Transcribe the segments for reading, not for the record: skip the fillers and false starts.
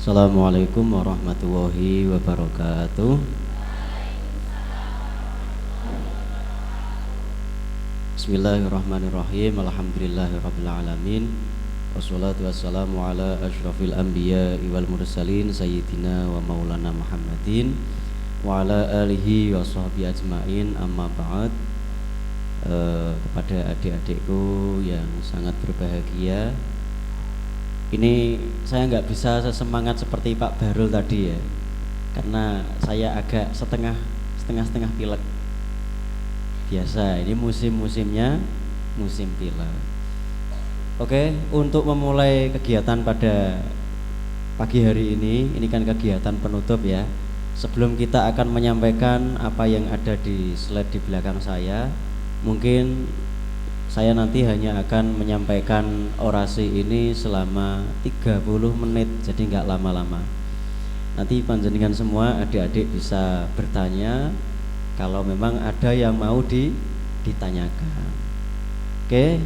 Assalamualaikum warahmatullahi wabarakatuh. Bismillahirrahmanirrahim. Alhamdulillahirabbil alamin. Wassalatu wassalamu ala asyrafil anbiya'i wal mursalin sayyidina wa maulana Muhammadin wa ala alihi wa sahbihi ajmain. Amma ba'd. Kepada adik-adikku yang sangat berbahagia, ini saya nggak bisa sesemangat seperti Pak Barul tadi ya, karena saya agak setengah pilek. Biasa, ini musim-musimnya musim pilek. Oke, untuk memulai kegiatan pada pagi hari ini kan kegiatan penutup ya. Sebelum kita akan menyampaikan apa yang ada di slide di belakang saya, mungkin saya nanti hanya akan menyampaikan orasi ini selama 30 menit, jadi nggak lama-lama. Nanti panjenengan semua adik-adik bisa bertanya kalau memang ada yang mau ditanyakan. Oke,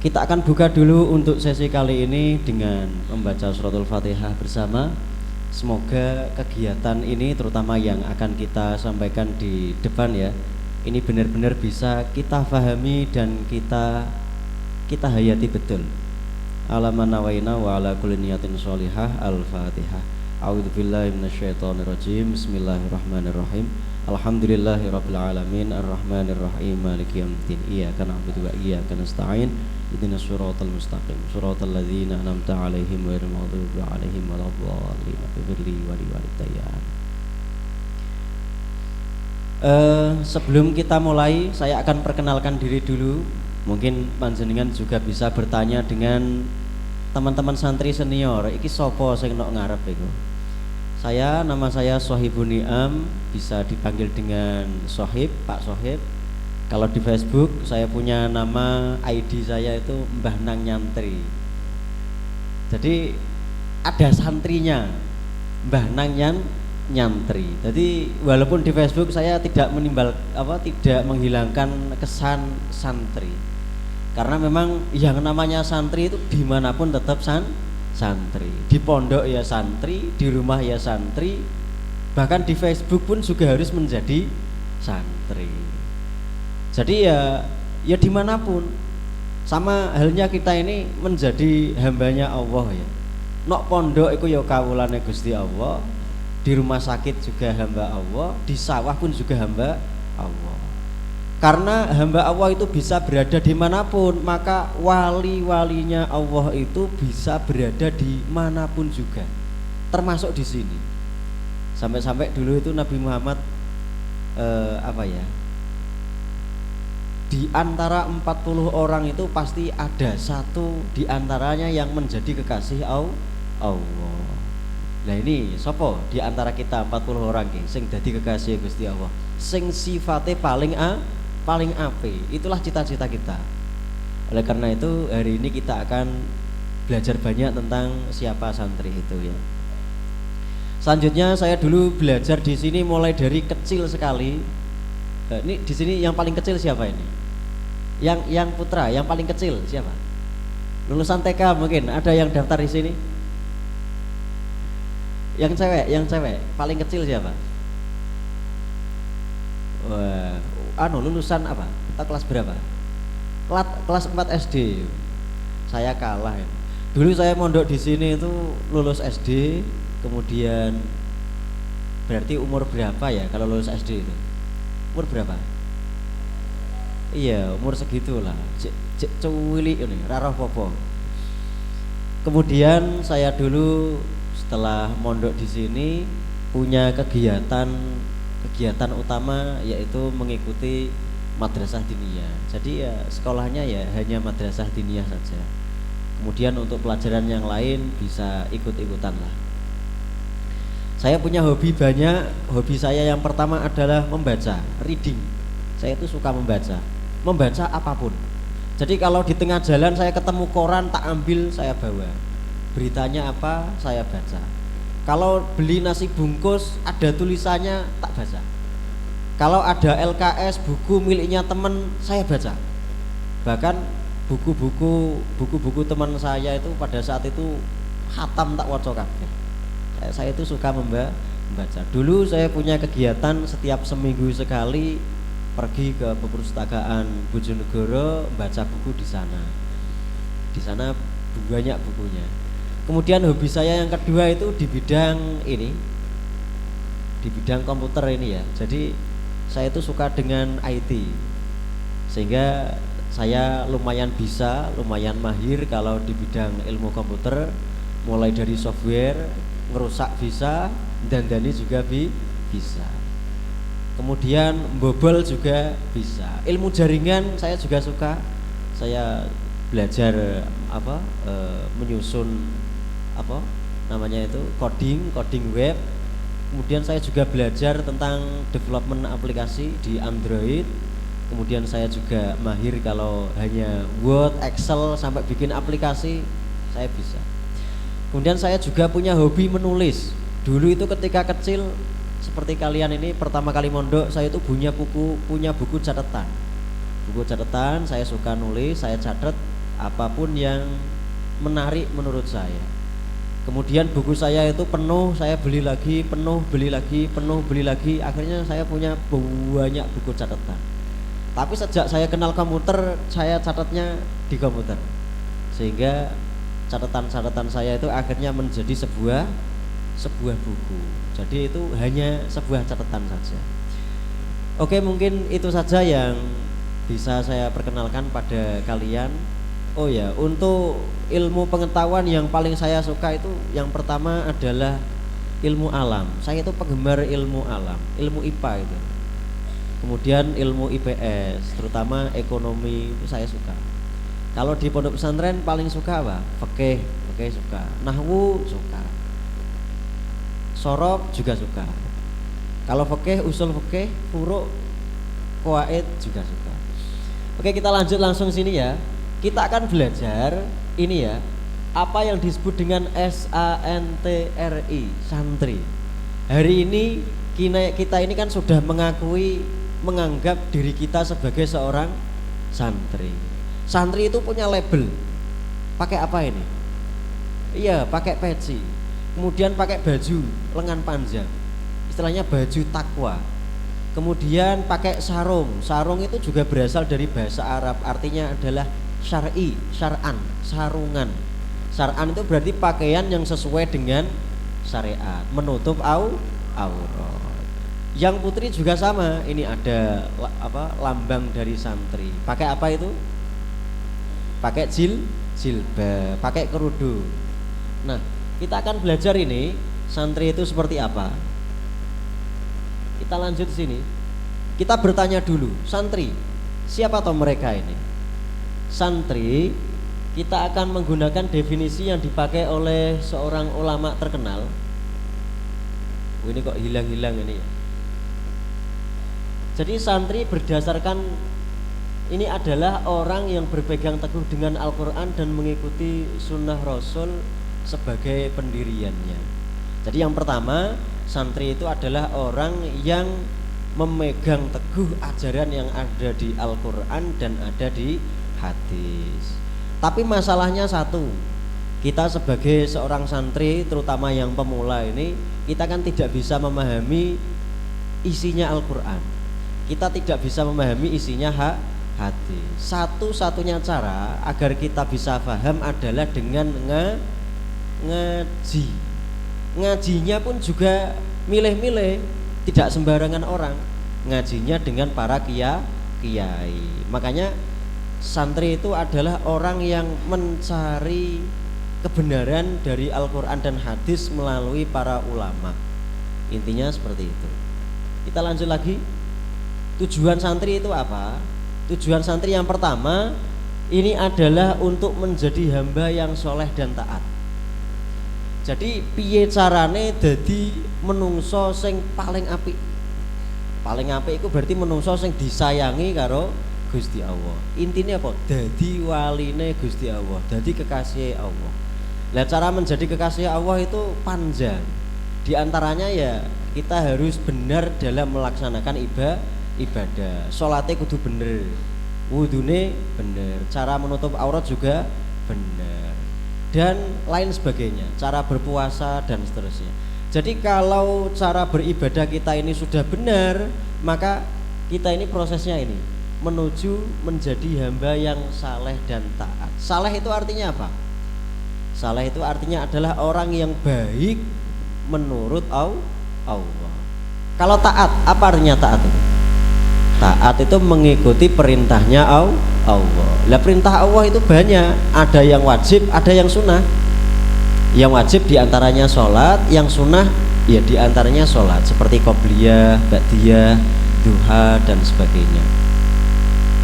kita akan buka dulu untuk sesi kali ini dengan membaca suratul Fatihah bersama. Semoga kegiatan ini, terutama yang akan kita sampaikan di depan ya, ini benar-benar bisa kita fahami dan kita hayati betul. Alaman nawaina wa ala kulli niyatin sholihah. Al-Fatihah. A'udzubillahi minasyaitonirrajim. Bismillahirrahmanirrahim. Alhamdulillahirabbil alamin arrahmanirrahim maliki yaumiddin. Iyyaka na'budu wa iyyaka nasta'in. Ihdinas siratal mustaqim. Shiratal ladzina an'amta 'alaihim ghairil maghdubi 'alaihim waladdallin. Ighfirli wa liwalidayya. Sebelum kita mulai, saya akan perkenalkan diri dulu. Mungkin panjenengan juga bisa bertanya dengan teman-teman santri senior. Iki sopo sing nok ngarep iku? Nama saya Sohibun Ni'am, bisa dipanggil dengan Sohib, Pak Sohib. Kalau di Facebook saya punya nama ID saya itu Mbah Nang Nyantri. Jadi ada santrinya, Mbah Nang Nyantri. Jadi walaupun di Facebook saya tidak menghilangkan kesan santri, karena memang yang namanya santri itu dimanapun tetap santri. Di pondok ya santri, di rumah ya santri, bahkan di Facebook pun juga harus menjadi santri. Jadi ya dimanapun, sama halnya kita ini menjadi hambanya Allah ya. Nok pondok itu ya kawulane Gusti Allah, di rumah sakit juga hamba Allah, di sawah pun juga hamba Allah. Karena hamba Allah itu bisa berada dimanapun, maka wali-walinya Allah itu bisa berada dimanapun juga, termasuk di sini. Sampai-sampai dulu itu Nabi Muhammad di antara 40 orang itu pasti ada satu di antaranya yang menjadi kekasih Allah. Nah ini sopo di antara kita 40 orang sing dadi kekasih Gusti Allah, sing sifatnya paling apik. Itulah cita-cita kita. Oleh karena itu hari ini kita akan belajar banyak tentang siapa santri itu ya. Selanjutnya saya dulu belajar di sini mulai dari kecil sekali. Ini di sini yang paling kecil siapa ini? Yang putra, yang paling kecil siapa? Lulusan TK mungkin ada yang daftar di sini? Yang cewek paling kecil siapa? Wah, lulusan apa? Atau kelas berapa? Kelas 4 SD. Saya kalah ya. Dulu saya mondok di sini itu lulus SD, kemudian berarti umur berapa ya kalau lulus SD itu? Umur berapa? Iya, umur segitulah. Cuwili ini, rarah popo. Kemudian saya dulu setelah mondok di sini punya kegiatan utama, yaitu mengikuti madrasah diniyah. Jadi ya sekolahnya ya hanya madrasah diniyah saja. Kemudian untuk pelajaran yang lain bisa ikut-ikutan lah. Saya punya hobi banyak. Hobi saya yang pertama adalah membaca, reading. Saya itu suka membaca apapun. Jadi kalau di tengah jalan saya ketemu koran, tak ambil, saya bawa. Beritanya apa, saya baca. Kalau beli nasi bungkus ada tulisannya, tak baca. Kalau ada LKS buku miliknya teman, saya baca. Bahkan buku-buku teman saya itu pada saat itu khatam tak waca kabeh. Saya itu suka membaca. Dulu saya punya kegiatan setiap seminggu sekali pergi ke perpustakaan Bojonegoro, baca buku di sana. Di sana banyak bukunya. Kemudian hobi saya yang kedua itu di bidang ini, di bidang komputer ini ya. Jadi saya itu suka dengan IT, sehingga saya lumayan mahir kalau di bidang ilmu komputer, mulai dari software, ngerusak bisa, dandani juga bisa. Kemudian bobol juga bisa. Ilmu jaringan saya juga suka. Saya belajar menyusun coding web. Kemudian saya juga belajar tentang development aplikasi di Android. Kemudian saya juga mahir kalau hanya Word, Excel sampai bikin aplikasi saya bisa. Kemudian saya juga punya hobi menulis. Dulu itu ketika kecil seperti kalian ini pertama kali mondok, saya itu punya buku catatan. Buku catatan, saya suka nulis, saya catat apapun yang menarik menurut saya. Kemudian buku saya itu penuh, saya beli lagi, penuh, beli lagi, penuh, beli lagi. Akhirnya saya punya banyak buku catatan. Tapi sejak saya kenal komputer, saya catatnya di komputer. Sehingga catatan-catatan saya itu akhirnya menjadi sebuah buku. Jadi itu hanya sebuah catatan saja. Oke, mungkin itu saja yang bisa saya perkenalkan pada kalian. Oh ya, untuk ilmu pengetahuan yang paling saya suka itu yang pertama adalah ilmu alam. Saya itu penggemar ilmu alam, ilmu IPA itu. Kemudian ilmu IPS, terutama ekonomi itu saya suka. Kalau di pondok pesantren paling suka apa? Fikih suka. Nahwu suka. Sorof juga suka. Kalau fikih, usul fikih, furu', qawaid juga suka. Oke, kita lanjut langsung sini ya. Kita akan belajar ini ya, apa yang disebut dengan SANTRI, santri. Hari ini kita ini kan sudah menganggap diri kita sebagai seorang santri. Santri itu punya label. Pakai apa ini? Iya, pakai peci. Kemudian pakai baju lengan panjang. Istilahnya baju takwa. Kemudian pakai sarung. Sarung itu juga berasal dari bahasa Arab, artinya adalah syar'i, syar'an, sarungan. Syar'an itu berarti pakaian yang sesuai dengan syariat, menutup aurat. Yang putri juga sama, ini ada lambang dari santri. Pakai apa itu? Pakai jilbab, pakai kerudung. Nah, kita akan belajar ini santri itu seperti apa. Kita lanjut sini. Kita bertanya dulu, santri, siapa toh mereka ini? Santri, kita akan menggunakan definisi yang dipakai oleh seorang ulama terkenal. Ini kok hilang-hilang ini ya. Jadi santri berdasarkan ini adalah orang yang berpegang teguh dengan Al-Quran dan mengikuti sunnah Rasul sebagai pendiriannya. Jadi yang pertama, santri itu adalah orang yang memegang teguh ajaran yang ada di Al-Quran dan ada di hadis. Tapi masalahnya satu, kita sebagai seorang santri, terutama yang pemula ini, kita kan tidak bisa memahami isinya Al-Quran. Kita tidak bisa memahami isinya hadis. Satu-satunya cara agar kita bisa paham adalah dengan ngaji. Ngajinya pun juga milih-milih, tidak sembarangan orang. Ngajinya dengan para kiai. Makanya santri itu adalah orang yang mencari kebenaran dari Al-Quran dan hadis melalui para ulama. Intinya seperti itu. Kita lanjut lagi. Tujuan santri itu apa? Tujuan santri yang pertama ini adalah untuk menjadi hamba yang soleh dan taat. Jadi piye carane dadi menungso sing paling apik. Paling apik itu berarti menungso sing disayangi karo Gusti Allah. Intinya apa? Dadi waline Gusti Allah, dadi kekasih Allah. Nah, cara menjadi kekasih Allah itu panjang. Di antaranya ya kita harus benar dalam melaksanakan ibadah. Salatnya kudu bener, wudune bener, cara menutup aurat juga bener, dan lain sebagainya. Cara berpuasa dan seterusnya. Jadi kalau cara beribadah kita ini sudah benar, maka kita ini prosesnya ini menuju menjadi hamba yang saleh dan taat. Saleh itu artinya apa? Saleh itu artinya adalah orang yang baik menurut Allah. Kalau taat, apa artinya taat itu? Taat itu mengikuti perintahnya Allah. Lah perintah Allah itu banyak, ada yang wajib, ada yang sunnah. Yang wajib diantaranya sholat, yang sunnah ya diantaranya sholat seperti qobliyah, ba'diyah, duha dan sebagainya.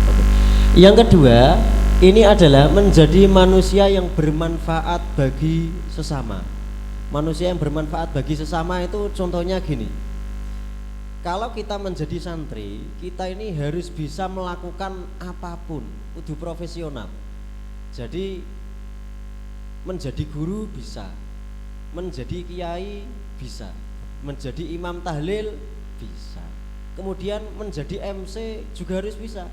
Oke. Yang kedua, ini adalah menjadi manusia yang bermanfaat bagi sesama. Manusia yang bermanfaat bagi sesama itu contohnya gini. Kalau kita menjadi santri, kita ini harus bisa melakukan apapun, kudu profesional. Jadi menjadi guru bisa, menjadi kiai bisa, menjadi imam tahlil bisa, kemudian menjadi MC juga harus bisa,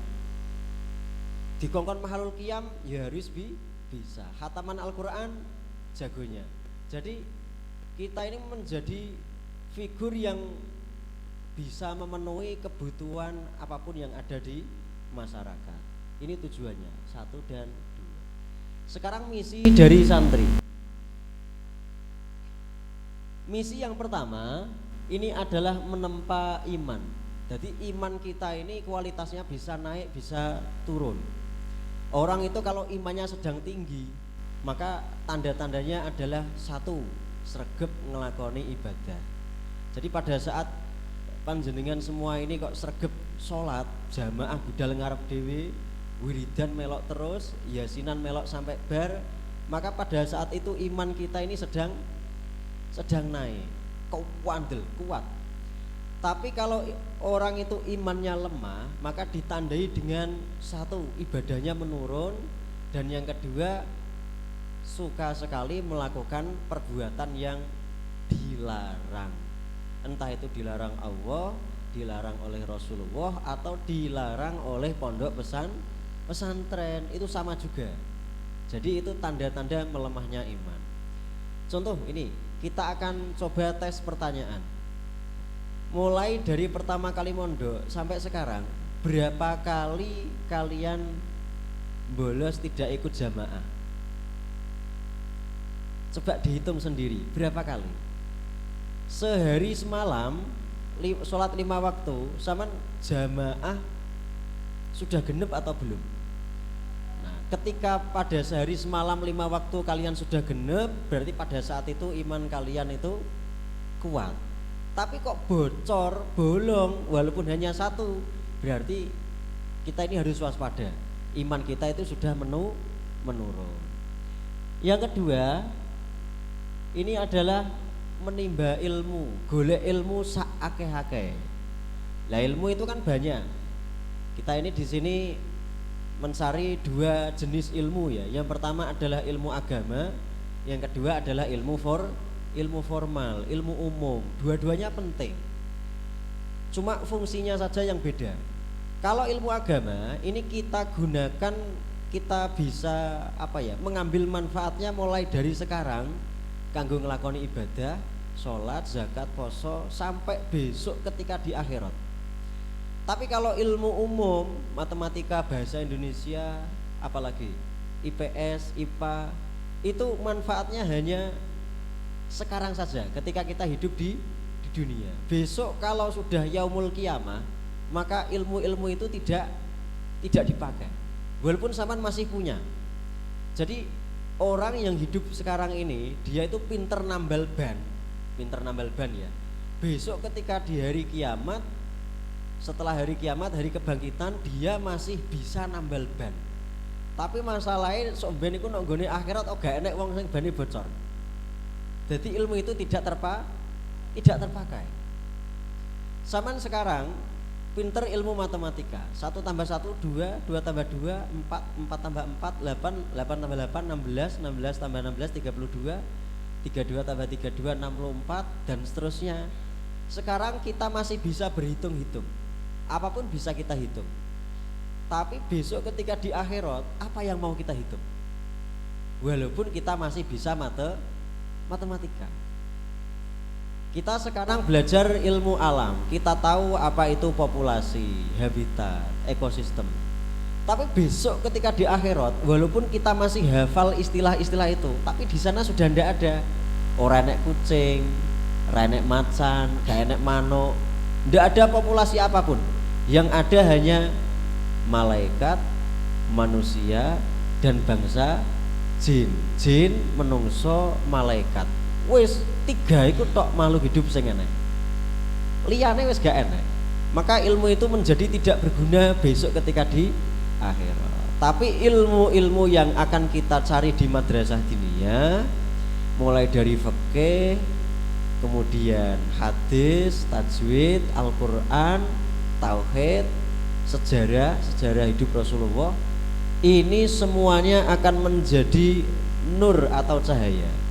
dikongkon mahalul qiyam ya harus bisa, khataman Al-Quran jagonya. Jadi kita ini menjadi figur yang bisa memenuhi kebutuhan apapun yang ada di masyarakat. Ini tujuannya, satu dan dua. Sekarang misi dari santri. Misi yang pertama ini adalah menempa iman. Jadi iman kita ini kualitasnya bisa naik, bisa turun. Orang itu kalau imannya sedang tinggi, maka tanda-tandanya adalah satu, sregep ngelakoni ibadah. Jadi pada saat panjenengan semua ini kok sregep sholat, jamaah budal ngarep dhewe, wiridan melok terus, yasinan melok sampai bar, maka pada saat itu iman kita ini sedang naik, kuat. Tapi kalau orang itu imannya lemah, maka ditandai dengan satu, ibadahnya menurun, dan yang kedua suka sekali melakukan perbuatan yang dilarang. Entah itu dilarang Allah, dilarang oleh Rasulullah, atau dilarang oleh pondok pesantren, itu sama juga. Jadi itu tanda-tanda melemahnya iman. Contoh ini, kita akan coba tes pertanyaan. Mulai dari pertama kali mondok sampai sekarang, berapa kali kalian bolos tidak ikut jamaah? Coba dihitung sendiri, berapa kali? Sehari semalam sholat 5 waktu, sama jamaah sudah genep atau belum? Nah, ketika pada sehari semalam 5 waktu kalian sudah genep, berarti pada saat itu iman kalian itu kuat. Tapi kok bocor, bolong, walaupun hanya satu, berarti kita ini harus waspada. Iman kita itu sudah menurun. Yang kedua, ini adalah menimba ilmu, golek ilmu sak akeh-akeh. Lah ilmu itu kan banyak. Kita ini di sini mencari 2 jenis ilmu ya. Yang pertama adalah ilmu agama, yang kedua adalah ilmu formal, ilmu umum. Dua-duanya penting. Cuma fungsinya saja yang beda. Kalau ilmu agama ini kita gunakan, kita bisa mengambil manfaatnya mulai dari sekarang kanggo nglakoni ibadah, sholat, zakat, poso sampai besok ketika di akhirat. Tapi kalau ilmu umum, matematika, bahasa Indonesia, apalagi IPS, IPA, itu manfaatnya hanya sekarang saja ketika kita hidup di dunia. Besok kalau sudah yaumul qiyamah, maka ilmu-ilmu itu tidak dipakai. Walaupun zaman masih punya. Jadi orang yang hidup sekarang ini dia itu pinter nambal ban ya. Besok ketika di hari kiamat, setelah hari kiamat, hari kebangkitan, dia masih bisa nambal ban. Tapi masalahnya sok ben iku nek nggone akhirat gak enek wong sing bane bocor. Jadi ilmu itu tidak terpakai. Zaman sekarang pinter ilmu matematika, 1 tambah 1 2, 2 tambah 2 4, 4 tambah 4 8, 8 tambah 8 16, 16 tambah 16 32, 32 tambah 32 64 dan seterusnya. Sekarang kita masih bisa berhitung-hitung, apapun bisa kita hitung. Tapi besok ketika di akhirat, apa yang mau kita hitung? Walaupun kita masih bisa matematika. Kita sekarang belajar ilmu alam, kita tahu apa itu populasi, habitat, ekosistem. Tapi besok ketika di akhirat, walaupun kita masih hafal istilah-istilah itu, tapi di sana sudah tidak ada. Ora enek kucing, ora enek macan, gak enek manuk, tidak ada populasi apapun. Yang ada hanya malaikat, manusia, dan bangsa jin. Jin, menungso, malaikat. Wis 3 iku tok makhluk hidup sing enek. Liyane wis gak enek. Maka ilmu itu menjadi tidak berguna besok ketika di akhirat. Tapi ilmu-ilmu yang akan kita cari di madrasah diniyah, mulai dari fikih, kemudian hadis, tajwid, Al-Qur'an, tauhid, sejarah hidup Rasulullah, ini semuanya akan menjadi nur atau cahaya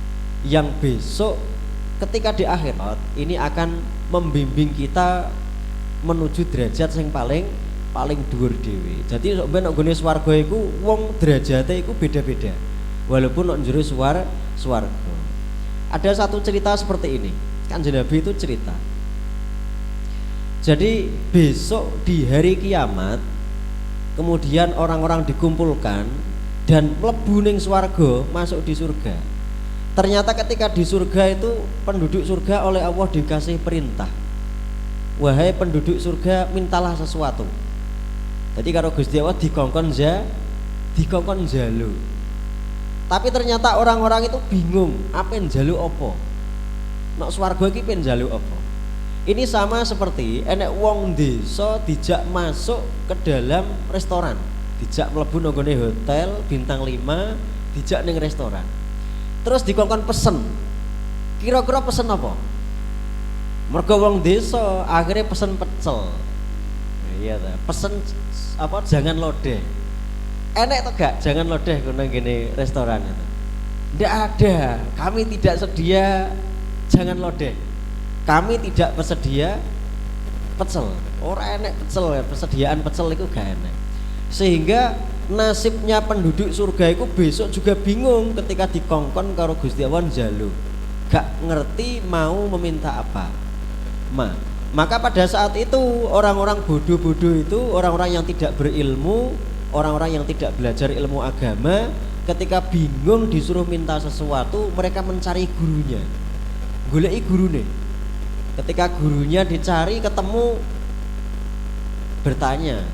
yang besok ketika di akhirat ini akan membimbing kita menuju derajat yang paling dhuwur dhewe. Jadi sok ben nek nggone swarga iku wong derajate iku beda-beda. Walaupun nek njero swarga. Ada satu cerita seperti ini. Kanjeng Nabi itu cerita. Jadi besok di hari kiamat kemudian orang-orang dikumpulkan dan mlebu ning swarga, masuk di surga. Ternyata ketika di surga itu penduduk surga oleh Allah dikasih perintah, wahai penduduk surga mintalah sesuatu. Jadi kalau Gusti Allah dikongkon jalu. Tapi ternyata orang-orang itu bingung, apa yang jalu apa? Nek swarga iki pen jalu apa? Ini sama seperti enek wong desa dijak masuk ke dalam restoran, dijak mlebu nggone hotel bintang 5, dijak ning restoran. Terus dikongkon pesen. Kira-kira pesen apa? Mergo wong desa akhirnya pesen pecel. Iya ta, pesen apa jangan lodeh. Enek to gak jangan lodeh kono ngene restoran itu? Ndak ada. Kami tidak sedia jangan lodeh. Kami tidak bersedia pecel. Ora enek pecel, persediaan pecel itu gak enek. Sehingga nasibnya penduduk surga itu besok juga bingung ketika dikongkon karo Gusti Allah njalu. Gak ngerti mau meminta apa. Maka pada saat itu orang-orang bodoh-bodoh itu, orang-orang yang tidak berilmu, orang-orang yang tidak belajar ilmu agama, ketika bingung disuruh minta sesuatu, mereka mencari gurunya. Goleki gurune. Ketika gurunya dicari ketemu, bertanya,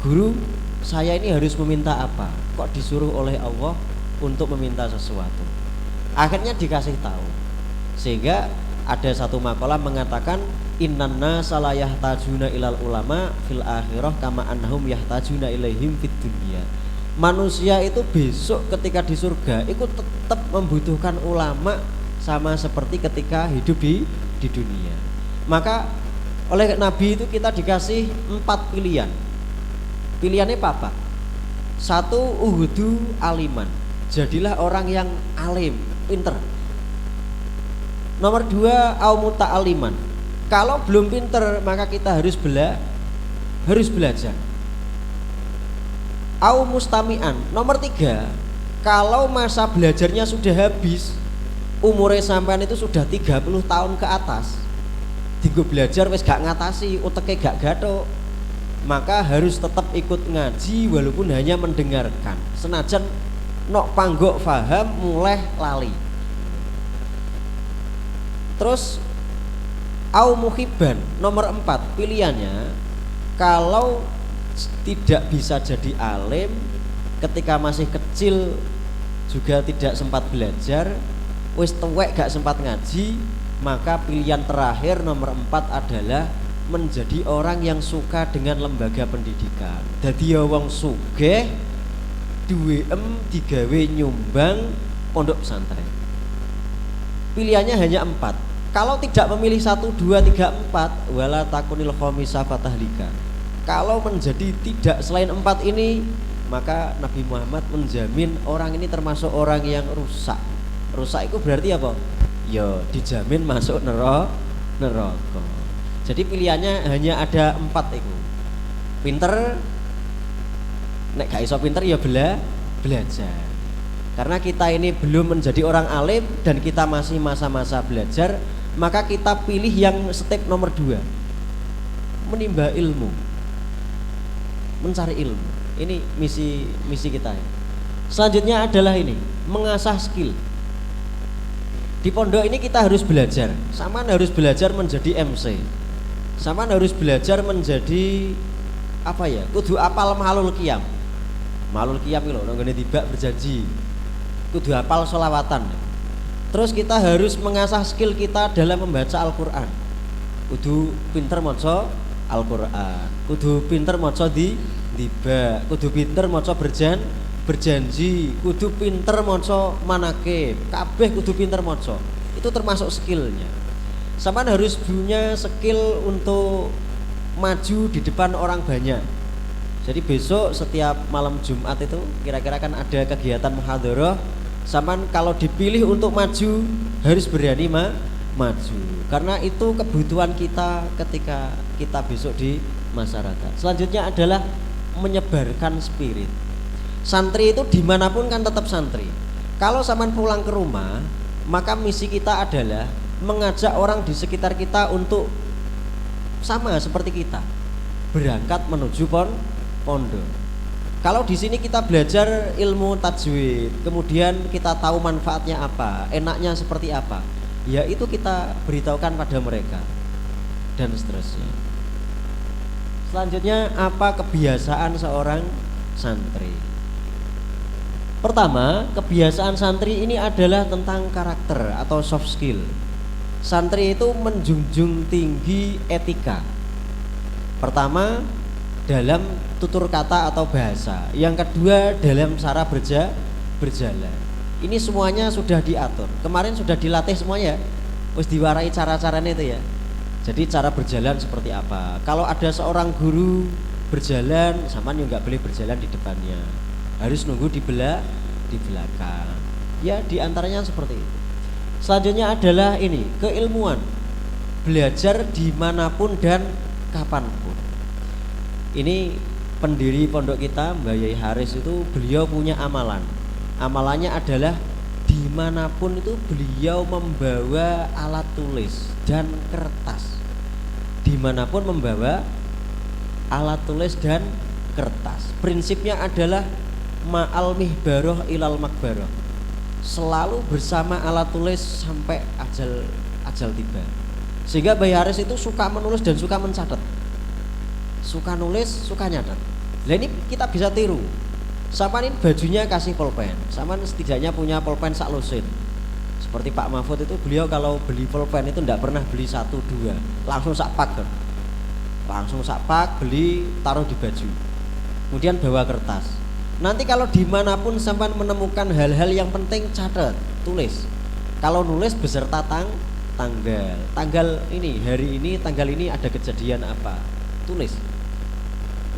"Guru, saya ini harus meminta apa? Kok disuruh oleh Allah untuk meminta sesuatu?" Akhirnya dikasih tahu. Sehingga ada satu makalah mengatakan innanna la yahtajuna ilal ulama fil akhirah kama annahum yahtajuna ilaihim fid dunya. Manusia itu besok ketika di surga itu tetap membutuhkan ulama sama seperti ketika hidup di dunia. Maka oleh Nabi itu kita dikasih 4 pilihan. Pilihannya apa? 1, uhudu aliman, jadilah orang yang alim, pinter. Nomor 2, aumuta aliman, kalau belum pinter maka kita harus belajar. Au mustami'an. Nomor 3, kalau masa belajarnya sudah habis, umurnya sampean itu sudah 30 tahun ke atas, dienggo belajar wis gak ngatasi, uteke gak gathuk, maka harus tetap ikut ngaji walaupun hanya mendengarkan. Senajan nok panggok faham mulai lali. Terus au muhibban. Nomor 4 pilihannya, kalau tidak bisa jadi alim, ketika masih kecil juga tidak sempat belajar, wis tuwek gak sempat ngaji, maka pilihan terakhir nomor 4 adalah menjadi orang yang suka dengan lembaga pendidikan. Dadi wong sugih duwe digawe nyumbang pondok pesantren. Pilihannya hanya 4. Kalau tidak memilih 1, 2, 3, 4, wala takunil khamisa fatahlika. Kalau menjadi tidak selain 4 ini, maka Nabi Muhammad menjamin orang ini termasuk orang yang rusak. Rusak itu berarti apa? Ya dijamin masuk neraka. Jadi pilihannya hanya ada 4 itu. Pinter, nek gak iso pinter ya belajar. Karena kita ini belum menjadi orang alim dan kita masih masa-masa belajar, maka kita pilih yang step nomor 2, menimba ilmu, mencari ilmu. Ini misi kita ya. Selanjutnya adalah ini, mengasah skill. Di pondok ini kita harus belajar. Saman harus belajar menjadi MC. Saman harus belajar menjadi apa ya? Kudu apal mahlul qiyam. Mahlul qiyam lho, nggone tiba berjanji. Kudu apal sholawatan. Terus kita harus mengasah skill kita dalam membaca Al-Qur'an. Kudu pinter maca Al-Qur'an. Kudu pinter maca tiba. Kudu pinter maca berjanji, kudu pinter maca manakib, kabeh kudu pinter maca. Itu termasuk skillnya. Sampean harus punya skill untuk maju di depan orang banyak. Jadi besok setiap malam Jumat itu kira-kira kan ada kegiatan muhadharah. Sampean kalau dipilih untuk maju harus berani maju. Karena itu kebutuhan kita ketika kita besok di masyarakat. Selanjutnya adalah menyebarkan spirit. Santri itu dimanapun kan tetap santri. Kalau saman pulang ke rumah, maka misi kita adalah mengajak orang di sekitar kita untuk sama seperti kita, berangkat menuju pondok. Kalau di sini kita belajar ilmu tajwid, kemudian kita tahu manfaatnya apa, enaknya seperti apa, ya itu kita beritahukan pada mereka dan seterusnya. Selanjutnya, apa kebiasaan seorang santri? Pertama, kebiasaan santri ini adalah tentang karakter atau soft skill. Santri itu menjunjung tinggi etika. Pertama, dalam tutur kata atau bahasa. Yang kedua, dalam cara berjalan. Ini semuanya sudah diatur. Kemarin sudah dilatih semuanya. Wis diwarai cara-caranya itu ya. Jadi cara berjalan seperti apa. Kalau ada seorang guru berjalan, sampean juga nggak boleh berjalan di depannya. Harus nunggu di belakang. Ya, diantaranya seperti itu. Selanjutnya adalah ini, keilmuan. Belajar dimanapun dan kapanpun. Ini pendiri pondok kita, Mbak Yai Haris itu, beliau punya amalan. Amalannya adalah dimanapun itu beliau membawa alat tulis dan kertas. Dimanapun membawa alat tulis dan kertas. Prinsipnya adalah ma'al mihbaroh ilal makbaroh, selalu bersama alat tulis sampai ajal tiba. Sehingga Mbak Haris itu suka menulis dan suka mencatat, suka nulis, suka nyatet. Nah ini kita bisa tiru. Sama ini bajunya kasih pulpen, sama setidaknya punya pulpen sak lusin. Seperti Pak Mahfud itu, beliau kalau beli pulpen itu tidak pernah beli 1, 2, langsung sak pak kan? Langsung sak pak, beli, taruh di baju, kemudian bawa kertas. Nanti kalau dimanapun sampai menemukan hal-hal yang penting, catat, tulis. Kalau nulis beserta tanggal ini, hari ini, tanggal ini ada kejadian apa, tulis.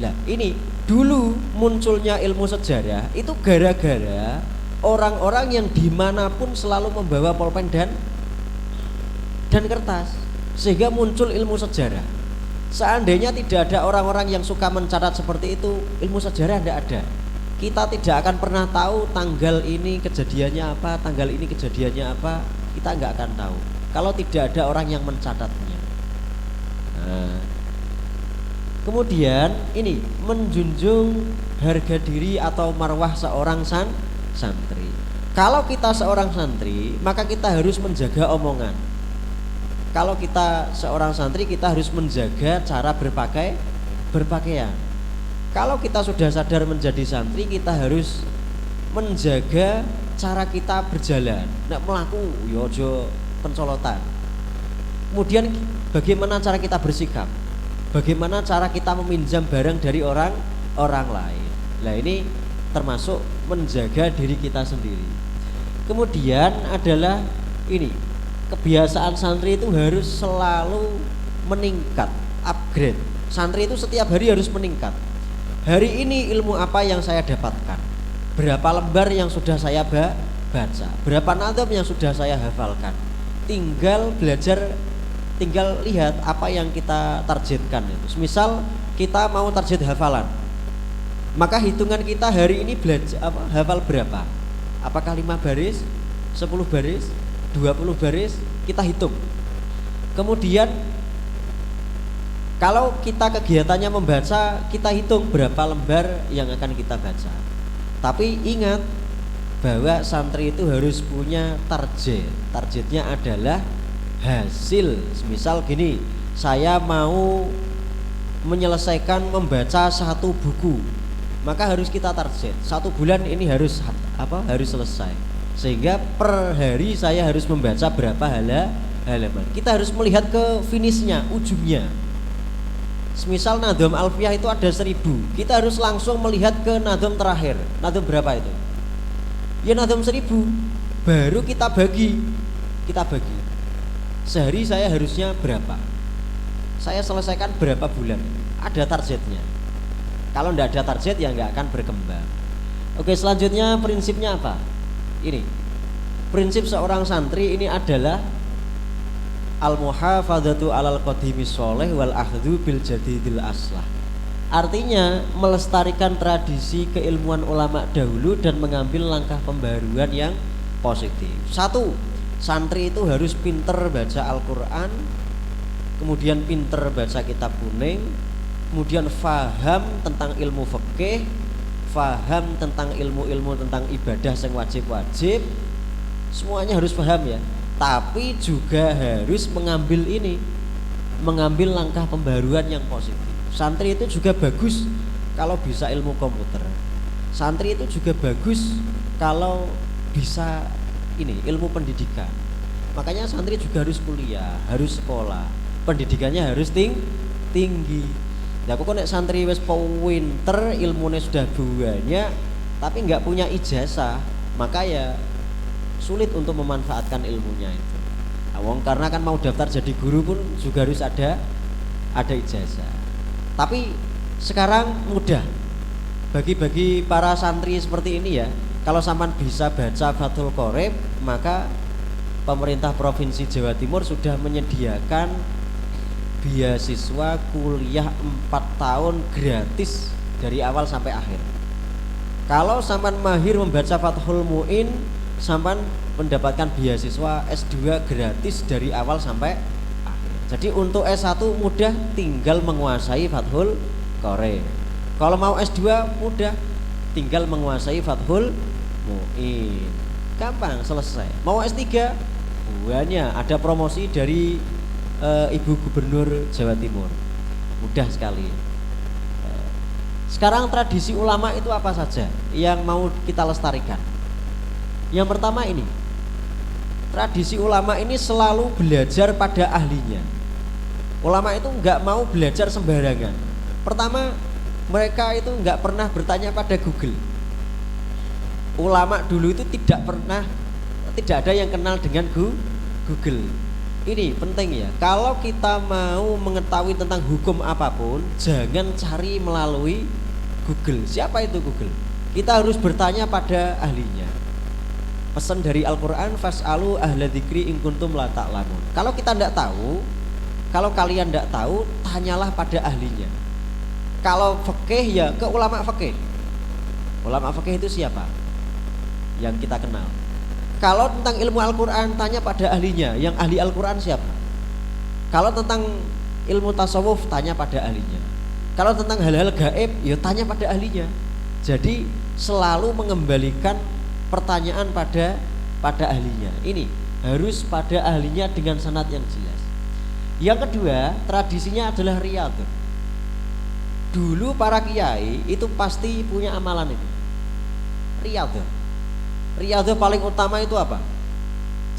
Nah ini dulu munculnya ilmu sejarah itu gara-gara orang-orang yang dimanapun selalu membawa pulpen dan kertas, sehingga muncul ilmu sejarah. Seandainya tidak ada orang-orang yang suka mencatat seperti itu, ilmu sejarah tidak ada. Kita tidak akan pernah tahu tanggal ini kejadiannya apa, tanggal ini kejadiannya apa, kita nggak akan tahu kalau tidak ada orang yang mencatatnya. Nah, kemudian ini menjunjung harga diri atau marwah seorang santri. Kalau kita seorang santri, maka kita harus menjaga omongan. Kalau kita seorang santri, kita harus menjaga cara berpakaian. Kalau kita sudah sadar menjadi santri, kita harus menjaga cara kita berjalan. Nek melaku yo aja pencolotan. Kemudian bagaimana cara kita bersikap? Bagaimana cara kita meminjam barang dari orang lain? Nah ini termasuk menjaga diri kita sendiri. Kemudian adalah ini, kebiasaan santri itu harus selalu meningkat, upgrade. Santri itu setiap hari harus meningkat. Hari ini ilmu apa yang saya dapatkan? Berapa lembar yang sudah saya baca? Berapa nadhab yang sudah saya hafalkan? Tinggal belajar, tinggal lihat apa yang kita targetkan itu. Misal kita mau target hafalan, maka hitungan kita hari ini belajar hafal berapa? Apakah 5 baris, 10 baris, 20 baris? Kita hitung. Kemudian kalau kita kegiatannya membaca, kita hitung berapa lembar yang akan kita baca. Tapi ingat bahwa santri itu harus punya target. Targetnya adalah hasil. Misal gini, saya mau menyelesaikan membaca satu buku, maka harus kita target 1 bulan ini harus selesai. Sehingga per hari saya harus membaca berapa halaman. Kita harus melihat ke finishnya, ujungnya. Semisal nadhom alfiyah itu ada 1000, kita harus langsung melihat ke nadhom terakhir. Nadhom berapa itu? Ya nadhom 1000. Baru kita bagi. Sehari saya harusnya berapa? Saya selesaikan berapa bulan? Ada targetnya. Kalau tidak ada target ya nggak akan berkembang. Oke, selanjutnya prinsipnya apa? Ini prinsip seorang santri ini adalah al-muhafadzatu alal qadimis sholeh wal akhdhu bil jadidil aslah. Artinya melestarikan tradisi keilmuan ulama dahulu dan mengambil langkah pembaruan yang positif. 1. Santri itu harus pinter baca Al-Quran, kemudian pinter baca kitab kuning, kemudian faham tentang ilmu fikih, faham tentang ilmu-ilmu tentang ibadah yang wajib-wajib. Semuanya harus paham ya. Tapi juga harus mengambil langkah pembaruan yang positif. Santri itu juga bagus kalau bisa ilmu komputer. Santri itu juga bagus kalau bisa ilmu pendidikan. Makanya santri juga harus kuliah, harus sekolah. Pendidikannya harus tinggi. Ya kok nek santri wis pinter, ilmunya sudah banyak, tapi nggak punya ijazah, maka ya sulit untuk memanfaatkan ilmunya itu. Karena kan mau daftar jadi guru pun juga harus ada ijazah. Tapi sekarang mudah bagi para santri seperti ini ya. Kalau sampean bisa baca Fathul Qorib, maka pemerintah Provinsi Jawa Timur sudah menyediakan beasiswa kuliah 4 tahun gratis dari awal sampai akhir. Kalau sampean mahir membaca Fathul Muin, sampean mendapatkan beasiswa S2 gratis dari awal sampai akhir. Jadi untuk S1 mudah, tinggal menguasai Fathul Qorib. Kalau mau S2 mudah, tinggal menguasai Fathul Muin. Gampang, selesai. Mau S3 banyak, ada promosi dari Ibu Gubernur Jawa Timur. Mudah sekali. Sekarang tradisi ulama itu apa saja yang mau kita lestarikan? Yang pertama ini, tradisi ulama ini selalu belajar pada ahlinya. Ulama itu nggak mau belajar sembarangan. Pertama, mereka itu nggak pernah bertanya pada Google. Ulama dulu itu tidak ada yang kenal dengan Google. Ini penting ya. Kalau kita mau mengetahui tentang hukum apapun, jangan cari melalui Google. Siapa itu Google? Kita harus bertanya pada ahlinya. Pesan dari Al-Quran, fas'alu ahla dzikri in kuntum la ta'lamun. Kalau kita tidak tahu, kalau kalian tidak tahu, tanyalah pada ahlinya. Kalau fikih ya ke ulama fikih. Ulama fikih itu siapa? Yang kita kenal. Kalau tentang ilmu Al-Quran, tanya pada ahlinya. Yang ahli Al-Quran siapa? Kalau tentang ilmu tasawuf, tanya pada ahlinya. Kalau tentang hal-hal gaib, ya tanya pada ahlinya. Jadi selalu mengembalikan pertanyaan pada ahlinya. Ini harus pada ahlinya dengan sanad yang jelas. Yang kedua, tradisinya adalah riyadhah. Dulu para kiai itu pasti punya amalan itu. Riyadhah paling utama itu apa?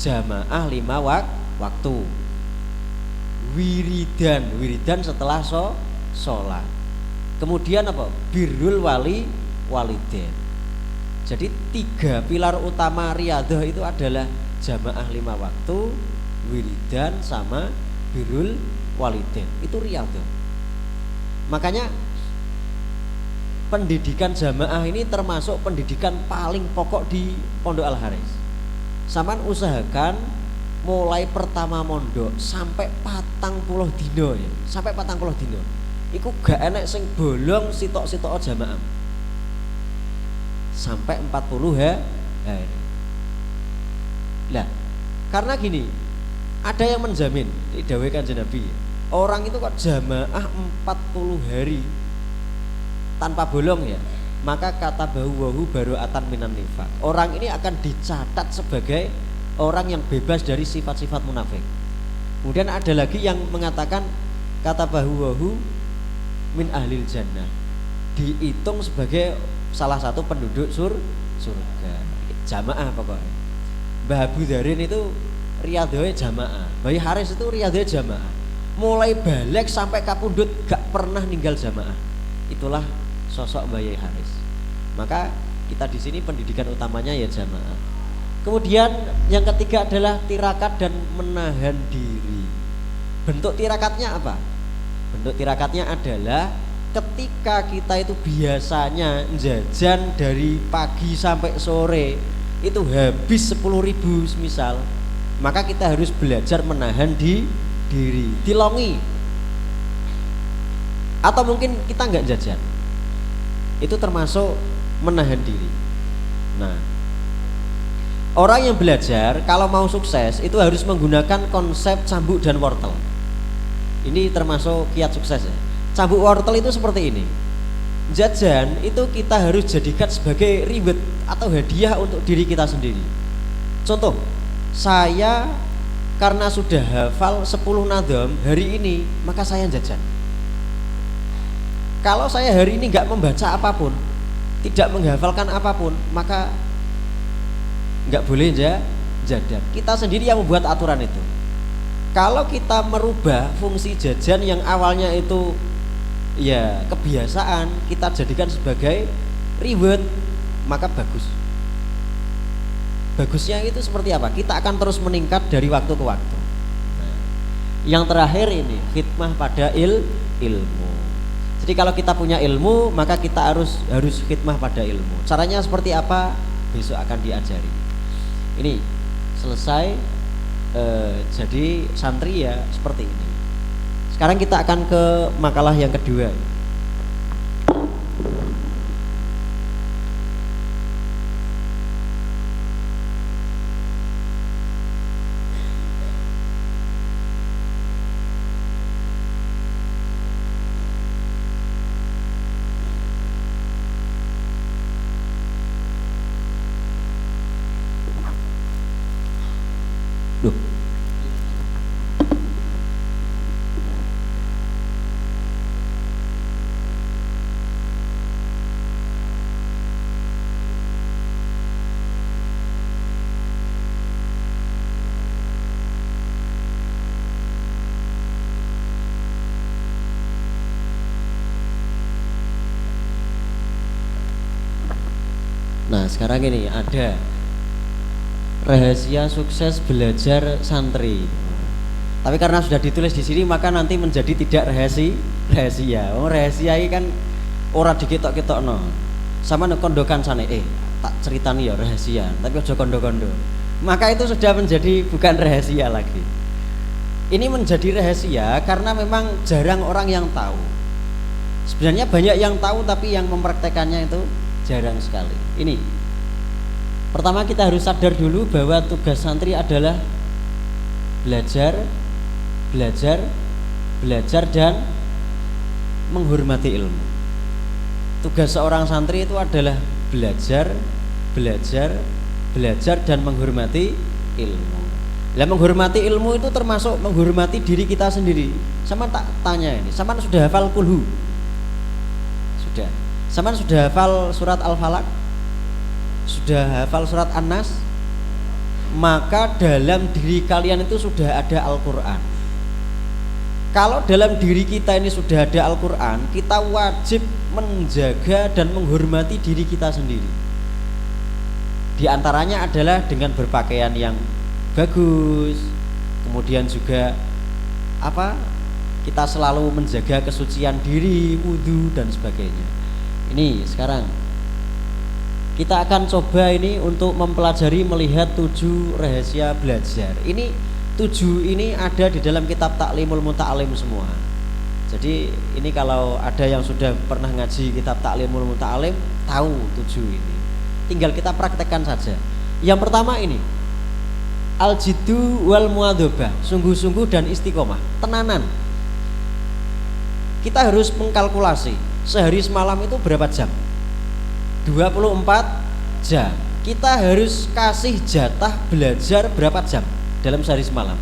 Jamaah 5 waktu. Wiridan setelah sholat. Kemudian apa? Birrul walidain. Jadi 3 pilar utama riyadhah itu adalah jamaah 5 waktu, wiridan sama birrul walidain. Itu riyadhah. Makanya pendidikan jamaah ini termasuk pendidikan paling pokok di Pondok Al-Haris. Sampeyan usahakan mulai pertama mondok sampai 40 dino ya. Sampai 40 dino. Iku gak enek sing bolong sitok-sitok jamaah. Sampai 40 hari. Lah, karena gini, Ada yang menjamin, dawuh Kanjeng Nabi, orang itu kok jamaah 40 hari tanpa bolong ya, maka kata bahu baro'atan minan nifaq. Orang ini akan dicatat sebagai orang yang bebas dari sifat-sifat munafik. Kemudian ada lagi yang mengatakan kata bahu min ahlil jannah, dihitung sebagai salah satu penduduk surga. Jamaah pokoknya. Mbah Abu Dharin itu riyadohe jamaah, Bayi Haris itu riyadohe jamaah. Mulai balik sampai kapundhut gak pernah ninggal jamaah. Itulah sosok Bayi Haris. Maka kita di sini pendidikan utamanya ya jamaah. Kemudian yang ketiga adalah tirakat dan menahan diri. Bentuk tirakatnya apa? Bentuk tirakatnya adalah ketika kita itu biasanya jajan dari pagi sampai sore itu habis 10.000 misal, maka kita harus belajar menahan diri, dilongi. Atau mungkin kita nggak jajan, itu termasuk menahan diri. Nah, orang yang belajar kalau mau sukses itu harus menggunakan konsep cambuk dan wortel. Ini termasuk kiat sukses ya. Cambuk wortel itu seperti ini. Jajan itu kita harus jadikan sebagai reward atau hadiah untuk diri kita sendiri. Contoh, saya karena sudah hafal 10 nadham hari ini, maka saya jajan. Kalau saya hari ini nggak membaca apapun, tidak menghafalkan apapun, maka nggak boleh jajan. Kita sendiri yang membuat aturan itu. Kalau kita merubah fungsi jajan yang awalnya itu ya kebiasaan, kita jadikan sebagai reward, maka bagus. Bagusnya itu seperti apa? Kita akan terus meningkat dari waktu ke waktu. Nah, yang terakhir ini khidmah pada ilmu. Jadi kalau kita punya ilmu, maka kita harus khidmah pada ilmu. Caranya seperti apa? Besok akan diajari. Ini selesai. Jadi santri ya seperti ini. Sekarang kita akan ke makalah yang kedua. Duh. Nah, sekarang ini ada rahasia sukses belajar santri. Tapi karena sudah ditulis di sini, maka nanti menjadi tidak rahasia. Oh, rahasia ini kan ora diketok-ketokno. Sama kondokan sana, tak ceritani ya rahasia, tapi aja kondo-kondo. Maka itu sudah menjadi bukan rahasia lagi. Ini menjadi rahasia karena memang jarang orang yang tahu. Sebenarnya banyak yang tahu, tapi yang mempraktekannya itu jarang sekali. Ini pertama kita harus sadar dulu bahwa tugas santri adalah belajar dan menghormati ilmu. Tugas seorang santri itu adalah belajar dan menghormati ilmu. Lah menghormati ilmu itu termasuk menghormati diri kita sendiri. Sama tak tanya ini, sama sudah hafal kulhu? Sudah. Sama sudah hafal surat Al-Falaq? Sudah hafal surat An-Nas? Maka dalam diri kalian itu sudah ada Al-Quran. Kalau dalam diri kita ini sudah ada Al-Quran, kita wajib menjaga dan menghormati diri kita sendiri. Di antaranya adalah dengan berpakaian yang bagus, kemudian juga kita selalu menjaga kesucian diri, wudhu dan sebagainya. Ini sekarang kita akan coba ini untuk mempelajari melihat 7 rahasia belajar. Ini 7 ini ada di dalam kitab Ta'limul Muta'alim semua. Jadi ini kalau ada yang sudah pernah ngaji kitab Ta'limul Muta'alim tahu 7 ini. Tinggal kita praktekkan saja. Yang pertama ini Al jiddu wal muadzabah, sungguh-sungguh dan istiqomah, tenanan. Kita harus mengkalkulasi sehari semalam itu berapa jam? 24 jam. Kita harus kasih jatah belajar berapa jam dalam sehari semalam.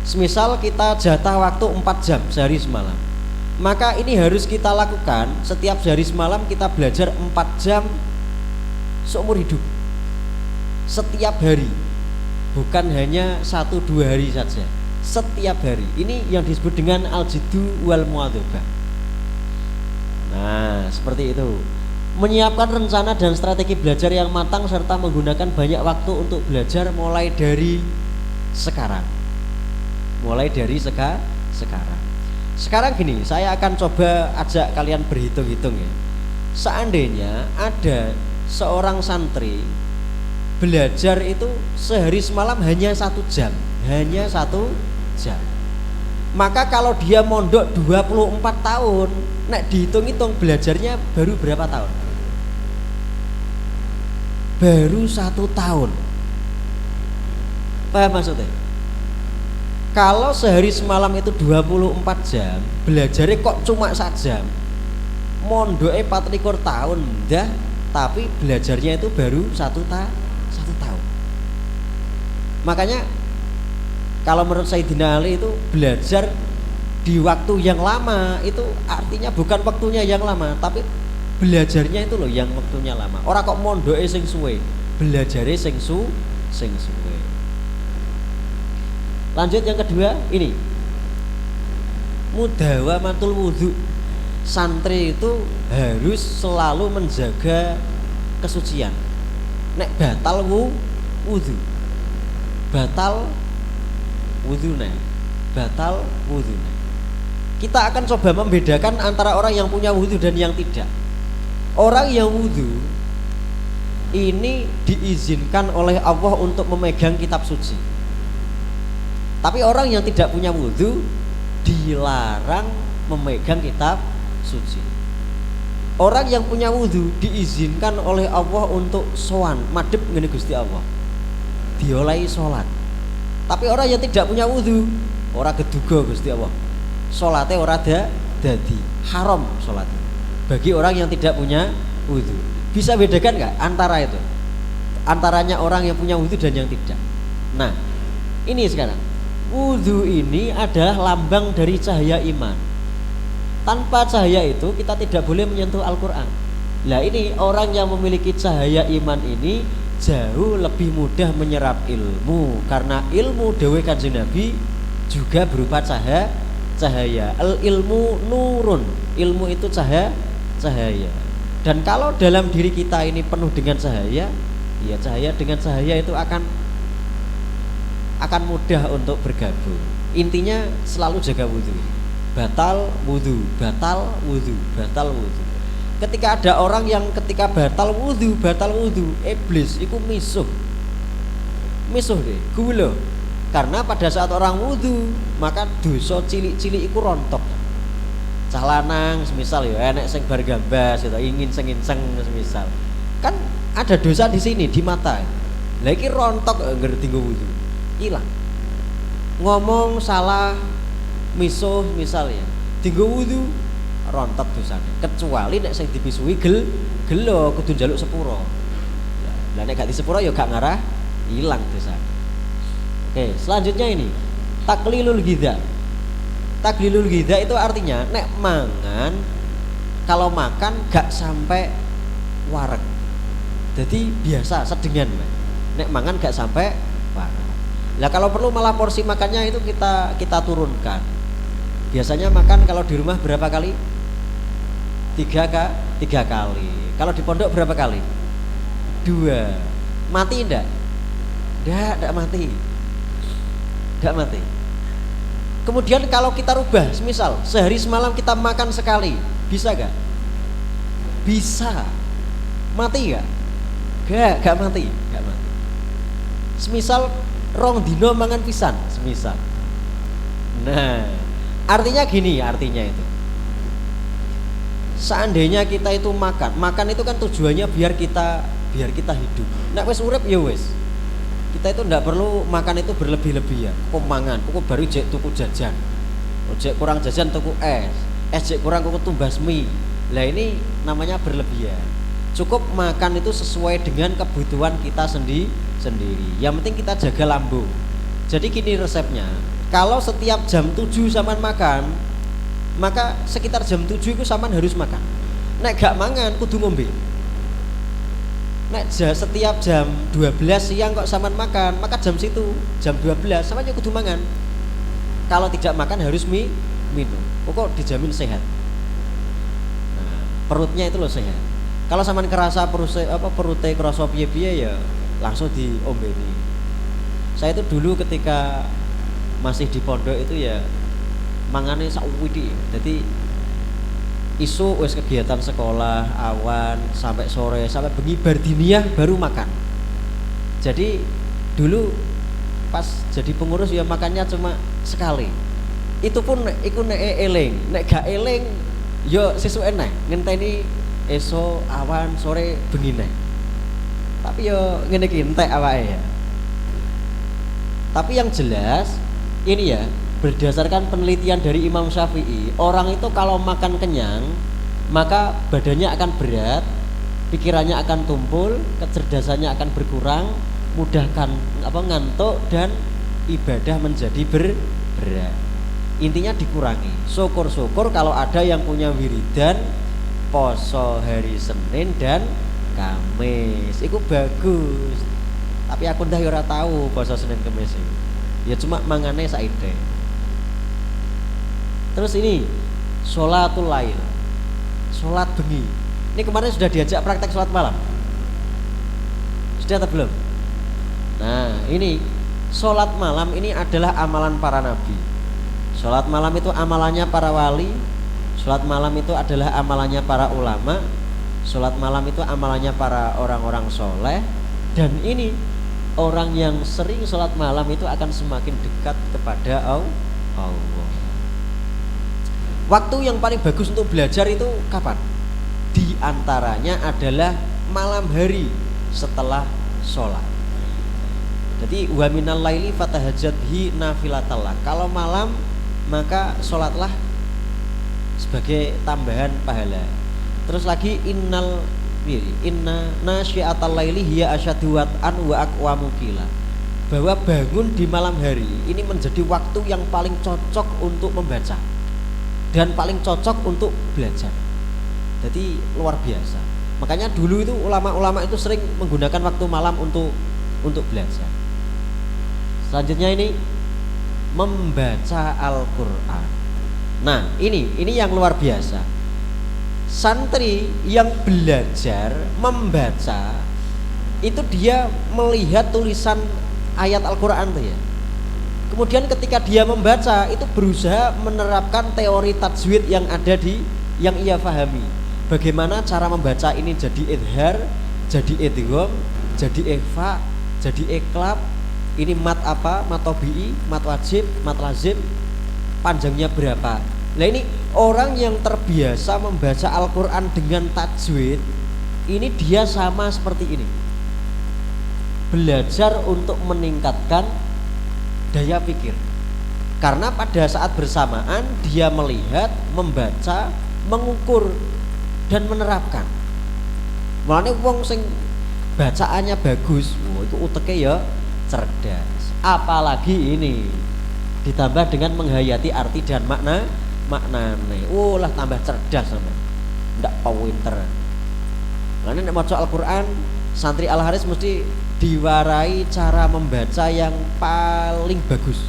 Semisal kita jatah waktu 4 jam sehari semalam, maka ini harus kita lakukan setiap sehari semalam. Kita belajar 4 jam seumur hidup, setiap hari, bukan hanya 1-2 hari saja, setiap hari. Ini yang disebut dengan al-jiddu wal muadzabah. Nah, seperti itu. Menyiapkan rencana dan strategi belajar yang matang serta menggunakan banyak waktu untuk belajar mulai dari sekarang. Mulai dari sekarang. Sekarang gini, saya akan coba ajak kalian berhitung-hitung ya. Seandainya ada seorang santri belajar itu sehari semalam hanya 1 jam, hanya 1 jam. Maka kalau dia mondok 24 tahun, nek dihitung-hitung belajarnya baru berapa tahun? Baru 1 tahun. Paham maksudnya? Kalau sehari semalam itu 24 jam, belajarnya kok cuma 1 jam. Mondoknya 24 tahun dah, tapi belajarnya itu baru 1 tahun. Makanya kalau menurut Sayyidina Ali itu belajar di waktu yang lama itu artinya bukan waktunya yang lama, tapi belajarnya itu loh yang waktunya lama. Orang kok mondoke sing suwe, belajarnya sing suwe. Lanjut yang kedua, ini mudawamatul wudhu. Santri itu harus selalu menjaga kesucian. Nek batal wudhu, batal wudhu. Kita akan coba membedakan antara orang yang punya wudhu dan yang tidak. Orang yang wudhu ini diizinkan oleh Allah untuk memegang kitab suci. Tapi orang yang tidak punya wudhu dilarang memegang kitab suci. Orang yang punya wudhu diizinkan oleh Allah untuk sowan, madhep ngene Gusti Allah, diolehi sholat. Tapi orang yang tidak punya wudhu, ora geduga Gusti Allah, sholatnya ora dadi, haram sholatnya bagi orang yang tidak punya wudhu. Bisa bedakan nggak antara itu, antaranya orang yang punya wudhu dan yang tidak? Nah, ini sekarang wudhu ini adalah lambang dari cahaya iman. Tanpa cahaya itu kita tidak boleh menyentuh Al-Quran. Nah, ini orang yang memiliki cahaya iman ini jauh lebih mudah menyerap ilmu, karena ilmu dewe Kanjeng Nabi juga berupa cahaya. Ilmu nurun, ilmu itu cahaya. Dan kalau dalam diri kita ini penuh dengan cahaya, ya cahaya dengan cahaya itu akan mudah untuk bergabung. Intinya selalu jaga wudhu. Batal wudhu. Ketika ada orang yang ketika batal wudhu, iblis itu misuh deh, gula. Karena pada saat orang wudhu, maka dosa cilik-cilik itu rontok. Calanang semisal ya enek sing bar gambas gitu, ingin seng semisal. Kan ada dosa di sini di mata. Lah iki rontok ngerti nggo wudu. Hilang. Ngomong salah misuh misal ya. Dinggo wudu rontok dosane. Kecuali nek sing dibisuhi gelo kudu njaluk sepuro. Lah nek gak disepuro ya gak ngarah hilang dosane. Oke, selanjutnya ini taklilul ghidha. Taklilul ghidha itu artinya nek mangan, kalau makan gak sampai wareg. Jadi biasa sedengan. Nek mangan gak sampai wareg. Lah kalau perlu malah porsi makannya itu kita turunkan. Biasanya makan kalau di rumah berapa kali? 3 kali. Kalau di pondok berapa kali? 2. Mati enggak? Enggak mati. Enggak mati. Kemudian kalau kita rubah, semisal sehari semalam kita makan sekali, bisa gak? Bisa. Mati gak? Gak mati. Semisal rong dino mangan pisan, semisal. Nah, artinya gini, artinya itu. Seandainya kita itu makan itu kan tujuannya biar kita hidup. Nek wis urip ya wis. Kita itu ndak perlu makan itu berlebih-lebihan. Kok mangan, kok baru jek tuku jajan. Jek kurang jajan tuku es jek kurang tuku tumbas mie. Lah ini namanya berlebihan. Cukup makan itu sesuai dengan kebutuhan kita sendiri. Yang penting kita jaga lambung. Jadi gini resepnya. Kalau setiap jam 7 sampean makan, maka sekitar jam 7 itu sampean harus makan. Nek gak mangan kudu ngombe. Nek setiap jam 12 siang kok sampean makan, maka jam situ jam 12 sampean kudu mangan. Kalau tidak makan harus minum. Pokok dijamin sehat. Nah, perutnya itu loh sehat. Kalau sampean kerasa perutnya kerasa piye-piye ya langsung diombeni. Saya itu dulu ketika masih di pondok itu ya mangane sakwidi. Jadi isu wis kegiatan sekolah awan sampai sore sampai bengi bardiniah baru makan. Jadi dulu pas jadi pengurus ya makannya cuma sekali. Itu pun iku nek eling, nek gak eling yo sesuk enek ngenteni esok awan sore bengi nek. Tapi yo ngene iki entek awake ya. Tapi yang jelas ini ya berdasarkan penelitian dari Imam Syafi'i, orang itu kalau makan kenyang maka badannya akan berat, pikirannya akan tumpul, kecerdasannya akan berkurang, mudahkan ngantuk dan ibadah menjadi berat. Intinya dikurangi. Syukur-syukur kalau ada yang punya wiridan poso hari Senin dan Kamis, itu bagus. Tapi aku ndah ora tahu poso Senin Kamis itu. Ya cuma mangane saide. Terus ini sholatul lail, sholat bengi. Ini kemarin sudah diajak praktek sholat malam. Sudah atau belum? Nah ini sholat malam ini adalah amalan para nabi. Sholat malam itu amalannya para wali. Sholat malam itu adalah amalannya para ulama. Sholat malam itu amalannya para orang-orang soleh. Dan ini orang yang sering sholat malam itu akan semakin dekat kepada Allah. Waktu yang paling bagus untuk belajar itu kapan? Di antaranya adalah malam hari setelah sholat. Jadi wa minal laili fatahajjadhi nafilatallah. Kalau malam maka sholatlah sebagai tambahan pahala. Terus lagi inna nasyiatal laili hiya asyaddu wat'an wa aqwamu qila. Bahwa bangun di malam hari ini menjadi waktu yang paling cocok untuk membaca dan paling cocok untuk belajar. Jadi luar biasa. Makanya dulu itu ulama-ulama itu sering menggunakan waktu malam untuk belajar. Selanjutnya ini membaca Al-Qur'an. Nah, ini yang luar biasa. Santri yang belajar membaca itu dia melihat tulisan ayat Al-Qur'an tuh ya. Kemudian ketika dia membaca itu berusaha menerapkan teori tajwid yang ada yang ia pahami. Bagaimana cara membaca ini jadi idhar, jadi idgham, jadi ikhfa, jadi iqlab. Ini mat apa? Mat tabi'i, mat wajib, mat lazim. Panjangnya berapa? Nah ini orang yang terbiasa membaca Al-Qur'an dengan tajwid, ini dia sama seperti ini. Belajar untuk meningkatkan daya pikir. Karena pada saat bersamaan dia melihat, membaca, mengukur dan menerapkan. Mulane wong sing bacaannya bagus, itu uteke ya cerdas. Apalagi ini ditambah dengan menghayati arti dan maknane. Lah tambah cerdas sama. Ndak pinter. Mulane nek maca Al-Qur'an, santri Al-Haris mesti diwarai cara membaca yang paling bagus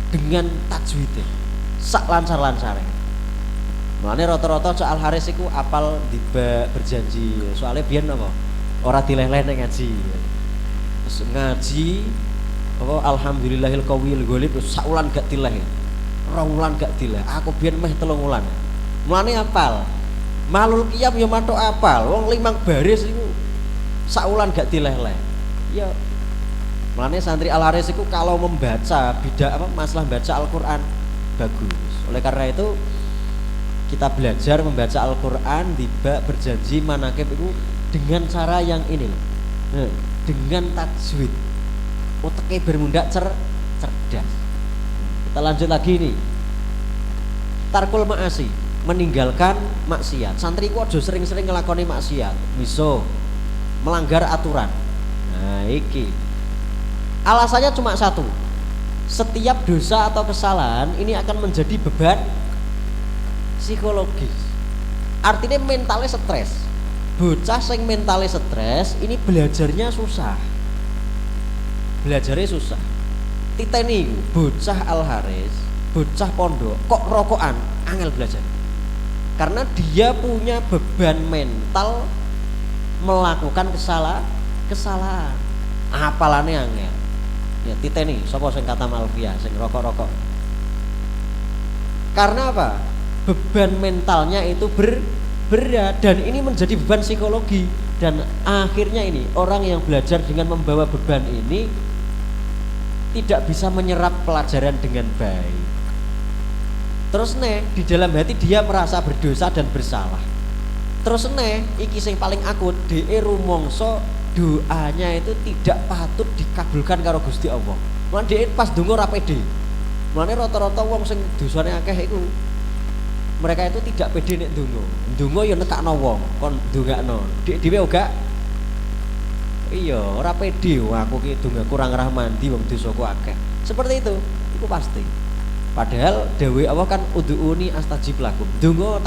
dengan tajwid sak lancar-lancare. Mulane rata-rata cak Al-Haris iku apal tiba berjanji. Soalnya biyen apa? Ora dileh-leh nek ngaji. Terus ngaji apa alhamdulillahil qawiyil ghalib sak wulan gak dileh. Rong wulan gak dileh. Aku biyen meh 3 wulan. Mulane apal. Malul qiyam ya matok apal. Wong 5 baris iku sak wulan gak dileh-leh. Ya makanya santri Al-Haris itu kalau membaca masalah baca Al-Qur'an bagus. Oleh karena itu kita belajar membaca Al-Qur'an tiba berjanji manakib itu dengan cara yang ini dengan tajwid. Uteknya bermundak cerdas. Kita lanjut lagi nih. Tarkul ma'asi, meninggalkan maksiat. Santri ku aja sering-sering ngelakoni maksiat, miso melanggar aturan. Nah, iki alasannya cuma satu. Setiap dosa atau kesalahan ini akan menjadi beban psikologis. Artinya mentalnya stres. Bocah sing mentalnya stres ini belajarnya susah. Belajarnya susah. Titeni bocah Al-Haris, bocah pondok kok rokokan angel belajar. Karena dia punya beban mental melakukan kesalahan. Apalane angel. Ya titeni sapa sing kata Malvia sing rokok-rokok. Karena apa? Beban mentalnya itu berat dan ini menjadi beban psikologi dan akhirnya ini orang yang belajar dengan membawa beban ini tidak bisa menyerap pelajaran dengan baik. Terus di dalam hati dia merasa berdosa dan bersalah. Terus iki sing paling akut de rumangsa doanya itu tidak patut dikabulkan karo Gusti Allah. Lan dhek pas donga ora pede. Mulane rata-rata wong sing dosane akeh iku mereka itu tidak pede nek donga. Donga ya nekakno wong, kon ndongakno. Dhek dhewe uga iya ora pede aku ki donga kurang rahmandi wong dosaku akeh. Seperti itu pasti. Padahal dawuh Allah kan udhuuni astajib lakum. Donga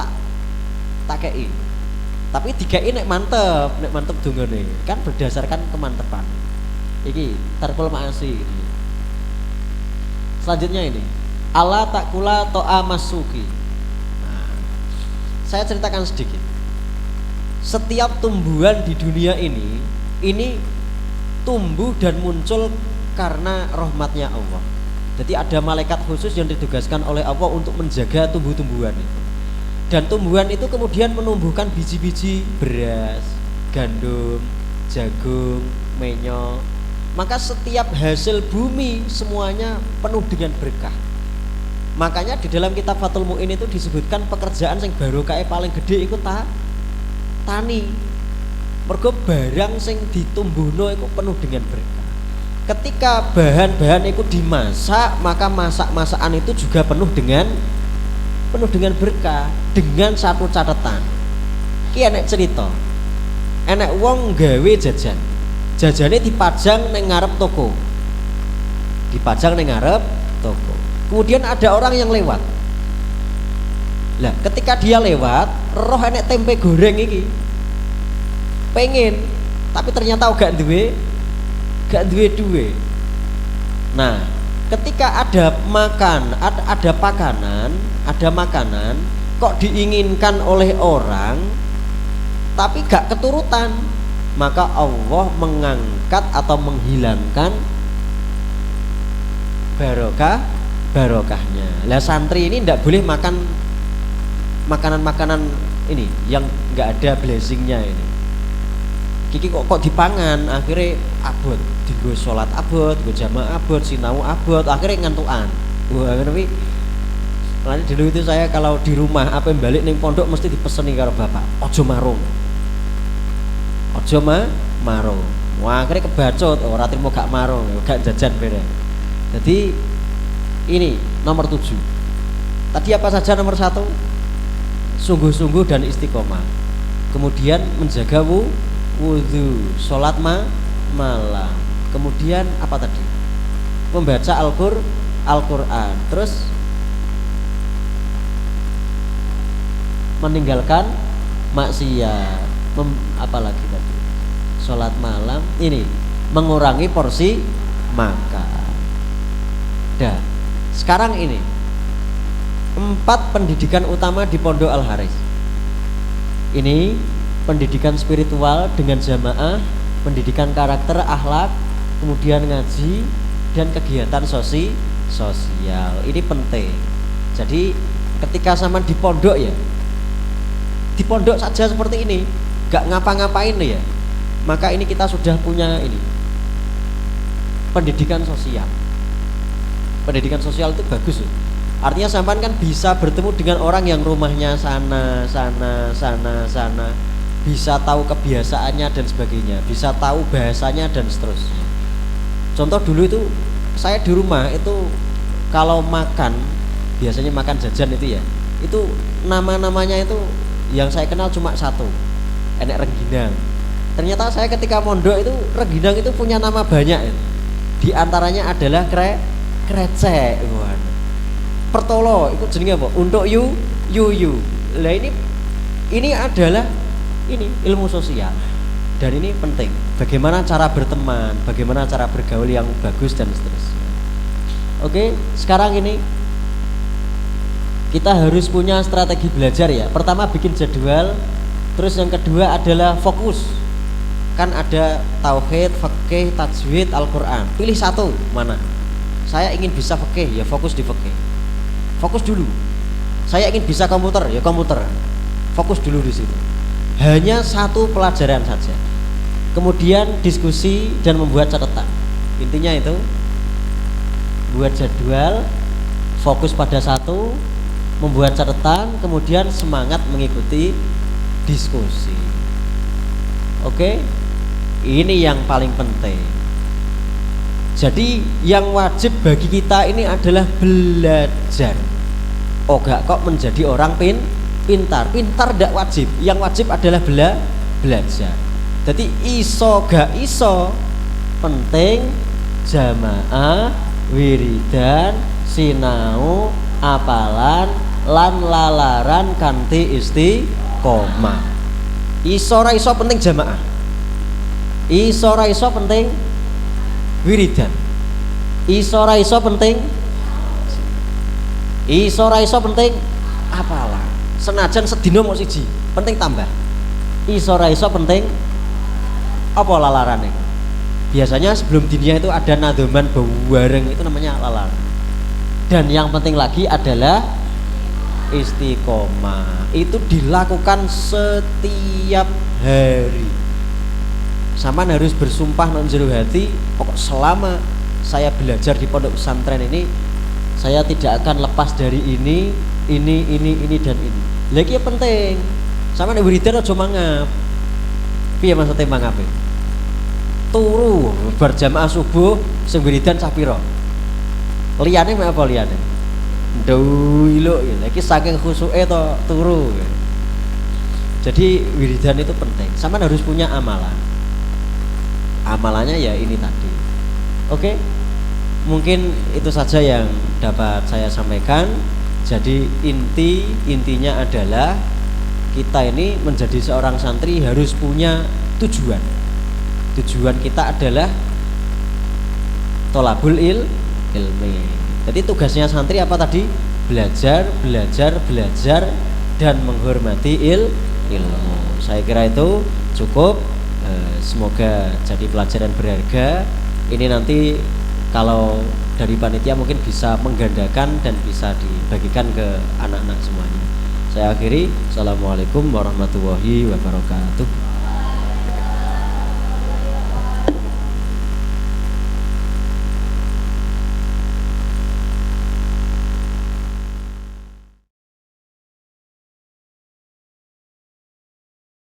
tak kei. Tapi dikei nek mantep dongane kan berdasarkan kemantepan. Iki tarkul ma'asi. Selanjutnya ini Allah takula to'a masuki. Nah, saya ceritakan sedikit. Setiap tumbuhan di dunia ini tumbuh dan muncul karena rahmatnya Allah. Jadi ada malaikat khusus yang ditugaskan oleh Allah untuk menjaga tumbuh-tumbuhan itu. Dan tumbuhan itu kemudian menumbuhkan biji-biji beras, gandum, jagung, menyo. Maka setiap hasil bumi semuanya penuh dengan berkah. Makanya di dalam kitab Fathul Mu'in itu disebutkan pekerjaan sing barokah paling gede itu tani. Mergo barang sing ditumbuhno itu penuh dengan berkah. Ketika bahan-bahan itu dimasak, maka masak-masakan itu juga penuh dengan berkah. Dengan satu catatan. Ki enek cerita. Enek wong gawe jajan. Jajane dipajang ning ngarep toko. Kemudian ada orang yang lewat. Lah, ketika dia lewat, roh enek tempe goreng iki. Pengen, tapi ternyata gak duwe duwe. Nah, ketika ada makanan kok diinginkan oleh orang tapi gak keturutan, maka Allah mengangkat atau menghilangkan barokahnya. Lah santri ini ndak boleh makan makanan-makanan ini yang nggak ada blessingnya ini. Kiki kok dipangan akhirnya abot, digo sholat abot, digo jamaah abot, sinau abot, akhirnya ngantukan. Wah, tapi lalu dulu itu saya kalau di rumah apa yang balik ning pondok mesti dipeseni karo bapak, ojo marung. Wah, akhirnya kebacut, ora trimo gak marung, gak jajan bere. Jadi ini nomor 7. Tadi apa saja nomor 1? Sungguh-sungguh dan istiqomah. Kemudian menjaga wudhu, sholat malam. Kemudian apa tadi? Membaca Al-Quran. Terus meninggalkan maksiat. Apa lagi tadi? Sholat malam. Ini mengurangi porsi makan. Dan sekarang ini 4 pendidikan utama di Pondok Al-Haris. Ini pendidikan spiritual dengan jamaah, pendidikan karakter, akhlak, kemudian ngaji dan kegiatan sosial. Ini penting. Jadi ketika sama di pondok ya, di pondok saja seperti ini, gak ngapa-ngapain ya, maka ini kita sudah punya ini pendidikan sosial. Pendidikan sosial itu bagus ya. Artinya sampean kan bisa bertemu dengan orang yang rumahnya sana, bisa tahu kebiasaannya dan sebagainya, bisa tahu bahasanya dan seterusnya. Contoh dulu itu saya di rumah itu kalau makan biasanya makan jajan itu ya, itu nama-namanya itu yang saya kenal cuma satu, enek rengginang. Ternyata saya ketika mondok itu rengginang itu punya nama banyak. Di antaranya adalah krecek, pertolo itu jenenge apa? Untuk yu. Lah ini adalah ini ilmu sosial dan ini penting. Bagaimana cara berteman, bagaimana cara bergaul yang bagus dan seterusnya. Oke, sekarang ini kita harus punya strategi belajar ya. Pertama bikin jadwal, terus yang kedua adalah fokus. Kan ada tauhid, fikih, tajwid, Al-Qur'an. Pilih satu mana? Saya ingin bisa fikih, ya fokus di fikih. Fokus dulu. Saya ingin bisa komputer, ya komputer. Fokus dulu di situ. Hanya satu pelajaran saja. Kemudian diskusi dan membuat catatan. Intinya itu buat jadwal, fokus pada satu, membuat catatan, kemudian semangat mengikuti diskusi. Oke, ini yang paling penting. Jadi yang wajib bagi kita ini adalah belajar. Oh gak kok menjadi orang pintar ndak wajib. Yang wajib adalah belajar. Jadi iso gak iso penting jamaah, wiridan, sinau, apalan, lan lalaran kanthi istiqomah. Iso ra iso penting jamaah. Iso ra iso penting wiridan. Iso ra iso penting iso ra iso penting apalah. Senajan sedina mok siji, penting tambah. Iso ra iso penting apa lalarane. Biasanya sebelum dinia itu ada nadoman bareng, itu namanya lalaran. Dan yang penting lagi adalah istiqomah. Itu dilakukan setiap hari. Saman harus bersumpah nang jero hati, pokok selama saya belajar di pondok pesantren ini saya tidak akan lepas dari ini dan ini. Lagi yang penting, sama nek wiridan aja mangap. Piye maksudnya mangap? Turu berjamaah subuh sing wiridan cah pira? Liyane mek apa liyane? Nduiluk ya. Lagi saking khusuke to turu. Jadi wiridan itu penting. Sama harus punya amalan. Amalannya ya ini tadi. Oke? Mungkin itu saja yang dapat saya sampaikan. Jadi intinya adalah kita ini menjadi seorang santri harus punya tujuan. Tujuan kita adalah tolabul ilmi. Jadi tugasnya santri apa tadi? Belajar dan menghormati ilmu. Saya kira itu cukup. Semoga jadi pelajaran berharga. Ini nanti kalau dari panitia mungkin bisa menggandakan dan bisa dibagikan ke anak-anak semuanya. Saya akhiri. Assalamualaikum warahmatullahi wabarakatuh.